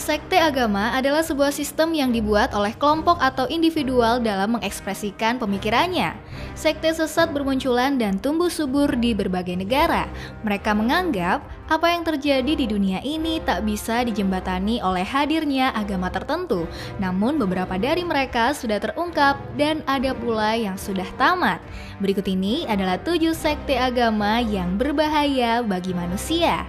Sekte agama adalah sebuah sistem yang dibuat oleh kelompok atau individual dalam mengekspresikan pemikirannya. Sekte sesat bermunculan dan tumbuh subur di berbagai negara. Mereka menganggap apa yang terjadi di dunia ini tak bisa dijembatani oleh hadirnya agama tertentu. Namun beberapa dari mereka sudah terungkap dan ada pula yang sudah tamat. Berikut ini adalah 7 sekte agama yang berbahaya bagi manusia.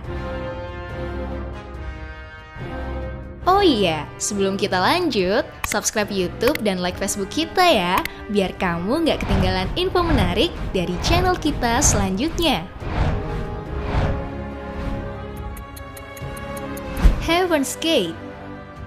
Oh iya, sebelum kita lanjut, subscribe YouTube dan like Facebook kita ya, biar kamu nggak ketinggalan info menarik dari channel kita selanjutnya. Heaven's Gate.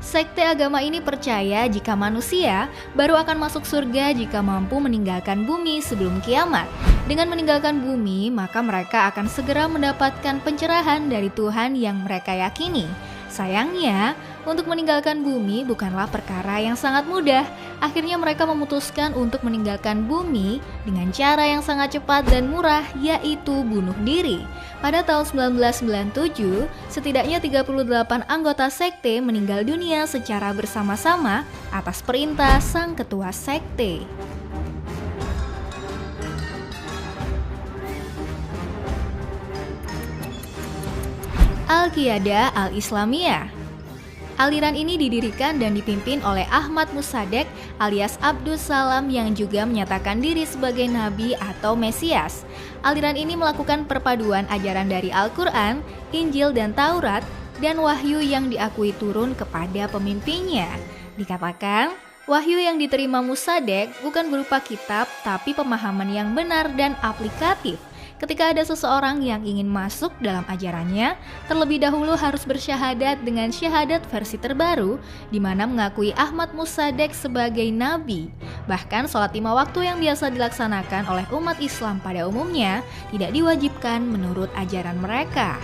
Sekte agama ini percaya jika manusia baru akan masuk surga jika mampu meninggalkan bumi sebelum kiamat. Dengan meninggalkan bumi, maka mereka akan segera mendapatkan pencerahan dari Tuhan yang mereka yakini. Sayangnya, untuk meninggalkan bumi bukanlah perkara yang sangat mudah. Akhirnya mereka memutuskan untuk meninggalkan bumi dengan cara yang sangat cepat dan murah, yaitu bunuh diri. Pada tahun 1997, setidaknya 38 anggota sekte meninggal dunia secara bersama-sama atas perintah sang ketua sekte. Al-Qiyadah Al-Islamiyah. Aliran ini didirikan dan dipimpin oleh Ahmad Mossadegh alias Abdus Salam yang juga menyatakan diri sebagai nabi atau Mesias. Aliran ini melakukan perpaduan ajaran dari Al-Quran, Injil dan Taurat dan wahyu yang diakui turun kepada pemimpinnya. Dikatakan, wahyu yang diterima Mossadegh bukan berupa kitab tapi pemahaman yang benar dan aplikatif. Ketika ada seseorang yang ingin masuk dalam ajarannya, terlebih dahulu harus bersyahadat dengan syahadat versi terbaru, di mana mengakui Ahmad Mossadegh sebagai nabi. Bahkan sholat 5 waktu yang biasa dilaksanakan oleh umat Islam pada umumnya tidak diwajibkan menurut ajaran mereka.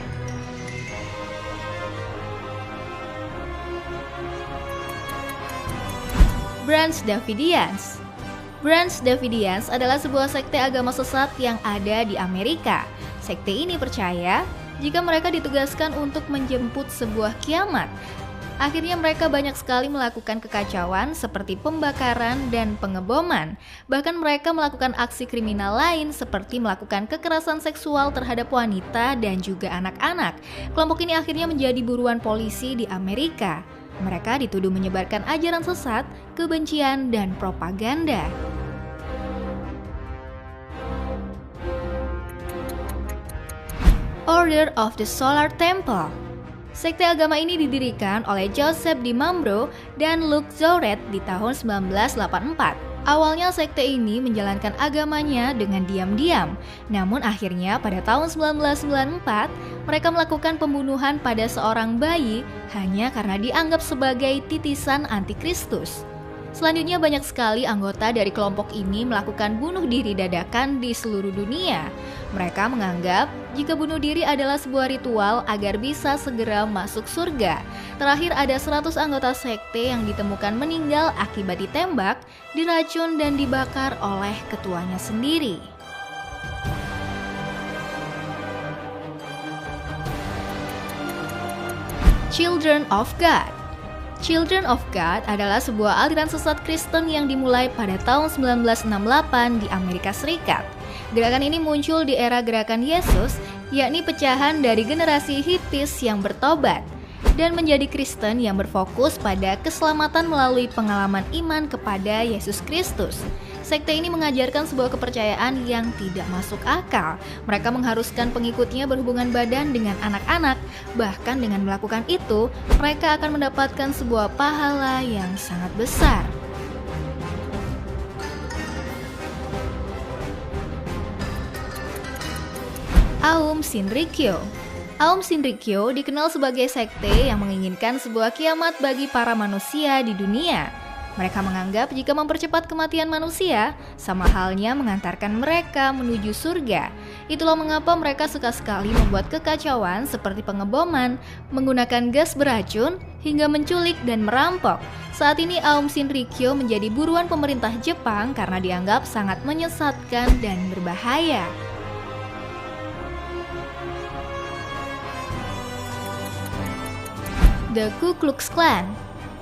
Branch Davidians. Branch Davidians adalah sebuah sekte agama sesat yang ada di Amerika. Sekte ini percaya jika mereka ditugaskan untuk menjemput sebuah kiamat. Akhirnya mereka banyak sekali melakukan kekacauan seperti pembakaran dan pengeboman. Bahkan mereka melakukan aksi kriminal lain seperti melakukan kekerasan seksual terhadap wanita dan juga anak-anak. Kelompok ini akhirnya menjadi buruan polisi di Amerika. Mereka dituduh menyebarkan ajaran sesat, kebencian, dan propaganda. Order of the Solar Temple. Sekte agama ini didirikan oleh Joseph DiMambro dan Luke Zoret di tahun 1984. Awalnya sekte ini menjalankan agamanya dengan diam-diam. Namun akhirnya pada tahun 1994, mereka melakukan pembunuhan pada seorang bayi hanya karena dianggap sebagai titisan antikristus. Selanjutnya banyak sekali anggota dari kelompok ini melakukan bunuh diri dadakan di seluruh dunia. Mereka menganggap jika bunuh diri adalah sebuah ritual agar bisa segera masuk surga. Terakhir ada 100 anggota sekte yang ditemukan meninggal akibat ditembak, diracun dan dibakar oleh ketuanya sendiri. Children of God. Children of God adalah sebuah aliran sesat Kristen yang dimulai pada tahun 1968 di Amerika Serikat. Gerakan ini muncul di era gerakan Yesus, yakni pecahan dari generasi hippies yang bertobat dan menjadi Kristen yang berfokus pada keselamatan melalui pengalaman iman kepada Yesus Kristus. Sekte ini mengajarkan sebuah kepercayaan yang tidak masuk akal. Mereka mengharuskan pengikutnya berhubungan badan dengan anak-anak. Bahkan dengan melakukan itu, mereka akan mendapatkan sebuah pahala yang sangat besar. Aum Shinrikyo. Aum Shinrikyo dikenal sebagai sekte yang menginginkan sebuah kiamat bagi para manusia di dunia. Mereka menganggap jika mempercepat kematian manusia, sama halnya mengantarkan mereka menuju surga. Itulah mengapa mereka suka sekali membuat kekacauan seperti pengeboman, menggunakan gas beracun, hingga menculik dan merampok. Saat ini Aum Shinrikyo menjadi buruan pemerintah Jepang karena dianggap sangat menyesatkan dan berbahaya. The Ku Klux Klan.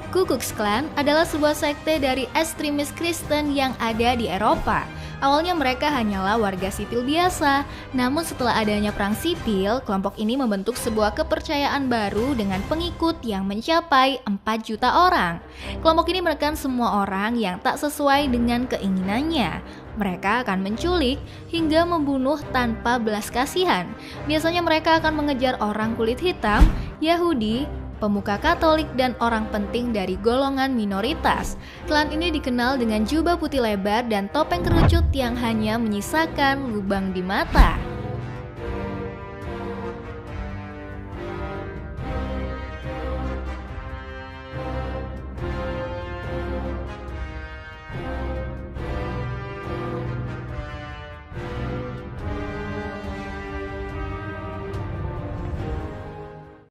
Ku Klux Klan adalah sebuah sekte dari ekstremis Kristen yang ada di Eropa. Awalnya mereka hanyalah warga sipil biasa, namun setelah adanya perang sipil, kelompok ini membentuk sebuah kepercayaan baru dengan pengikut yang mencapai 4 juta orang. Kelompok ini menekan semua orang yang tak sesuai dengan keinginannya. Mereka akan menculik hingga membunuh tanpa belas kasihan. Biasanya mereka akan mengejar orang kulit hitam, Yahudi, pemuka Katolik, dan orang penting dari golongan minoritas. Klan ini dikenal dengan jubah putih lebar dan topeng kerucut yang hanya menyisakan lubang di mata.